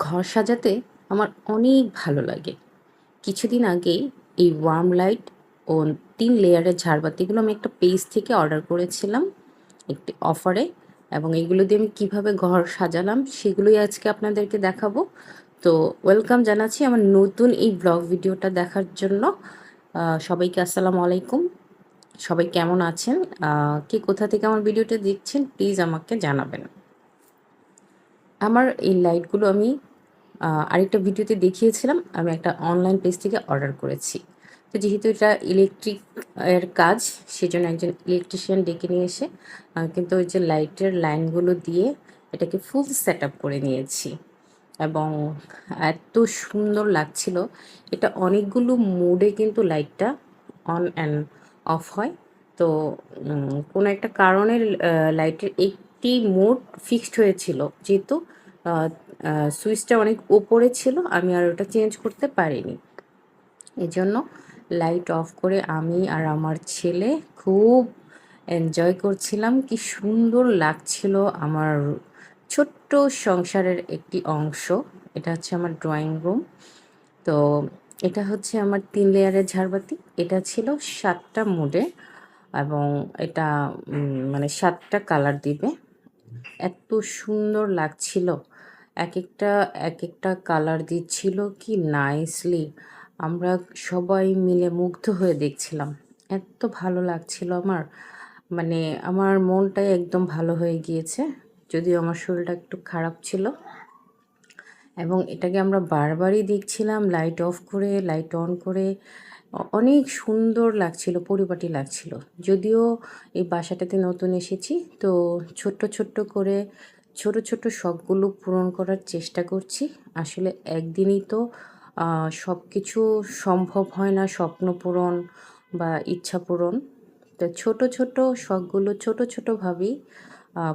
ঘর সাজাতে আমার অনেক ভালো লাগে। কিছুদিন আগেই এই ওয়ার্ম লাইট ও ৩ লেয়ারের ঝাড়বাতিগুলো আমি একটা পেজ থেকে অর্ডার করেছিলাম একটি অফারে, এবং এগুলো দিয়ে আমি কীভাবে ঘর সাজালাম সেগুলোই আজকে আপনাদেরকে দেখাবো। তো ওয়েলকাম জানাচ্ছি আমার নতুন এই ব্লগ ভিডিওটা দেখার জন্য। সবাইকে আসসালামু আলাইকুম। সবাই কেমন আছেন? কে কোথা থেকে আমার ভিডিওটা দেখছেন প্লিজ আমাকে জানাবেন। আমার এই লাইটগুলো আমি আরেকটা ভিডিওতে দেখিয়েছিলাম, আমি একটা অনলাইন পেজ থেকে অর্ডার করেছি। তো যেহেতু এটা ইলেকট্রিক এর কাজ, সেজন্য একজন ইলেকট্রিশিয়ান ডেকে নিয়ে এসে কিন্তু ওই যে লাইটের লাইনগুলো দিয়ে এটাকে ফুল সেট আপ করে নিয়েছি, এবং এত সুন্দর লাগছিল। এটা অনেকগুলো মোডে কিন্তু লাইটটা অন অ্যান্ড অফ হয়। তো কোনো একটা কারণে লাইটের একটি মোড ফিক্সড হয়েছিল, যেহেতু সুইচটা অনেক ওপরে ছিল, আমি আর ওটা চেঞ্জ করতে পারিনি। এজন্য লাইট অফ করে আমি আর আমার ছেলে খুব এনজয় করছিলাম। কি সুন্দর লাগছিল আমার ছোট্ট সংসারের একটি অংশ। এটা হচ্ছে আমার ড্রয়িং রুম। তো এটা হচ্ছে আমার ৩ লেয়ারের ঝাড়বাতি। এটা ছিল ৭টা মোডে, এবং এটা মানে ৭টা কালার দিবে। এত সুন্দর লাগছিল। এক একটা কালার দিচ্ছিল কি নাইসলি। আমরা সবাই মিলে মুগ্ধ হয়ে দেখছিলাম। এত ভালো লাগছিল আমার। মানে আমার মনটাই একদম ভালো হয়ে গিয়েছে। যদিও আমার শরীরটা একটু খারাপ ছিল, এবং এটাকে আমরা বারবারই দেখছিলাম লাইট অফ করে লাইট অন করে। অনেক সুন্দর লাগছিল, পরিপাটি লাগছিল। যদিও এই বাসাটাতে নতুন এসেছি, তো ছোট্ট করে ছোট শখগুলো পূরণ করার চেষ্টা করছি। আসলে একদিনই তো সব কিছু সম্ভব হয় না, স্বপ্ন পূরণ বা ইচ্ছা পূরণ। তো ছোট শখগুলো ছোটোভাবেই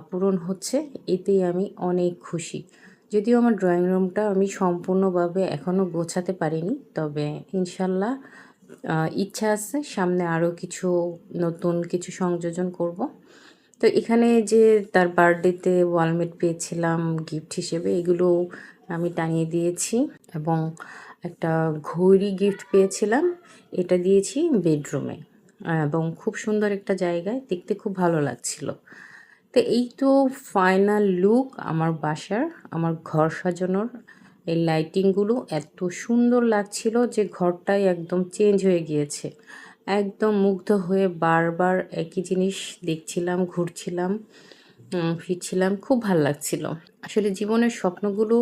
পূরণ হচ্ছে, এতেই আমি অনেক খুশি। যদিও আমার ড্রয়িং রুমটা আমি সম্পূর্ণভাবে এখনও গোছাতে পারিনি, তবে ইনশাল্লাহ ইচ্ছা আছে সামনে আরও নতুন কিছু সংযোজন করব। তো এখানে যে তার বার্থডেতে ওয়ালমেট পেয়েছিলাম গিফট হিসেবে, এগুলো আমি টাঙিয়ে দিয়েছি, এবং একটা ঘড়ি গিফট পেয়েছিলাম, এটা দিয়েছি বেডরুমে, এবং খুব সুন্দর একটা জায়গায়, দেখতে খুব ভালো লাগছিল। তো এই তো ফাইনাল লুক আমার বাসার, আমার ঘর সাজানোর। এই লাইটিংগুলো এত সুন্দর লাগছিল যে ঘরটাই একদম চেঞ্জ হয়ে গিয়েছে। একদম মুগ্ধ হয়ে বারবার একই জিনিস দেখছিলাম, ঘুরছিলাম, ফিরছিলাম, খুব ভাল লাগছিল। আসলে জীবনের স্বপ্নগুলো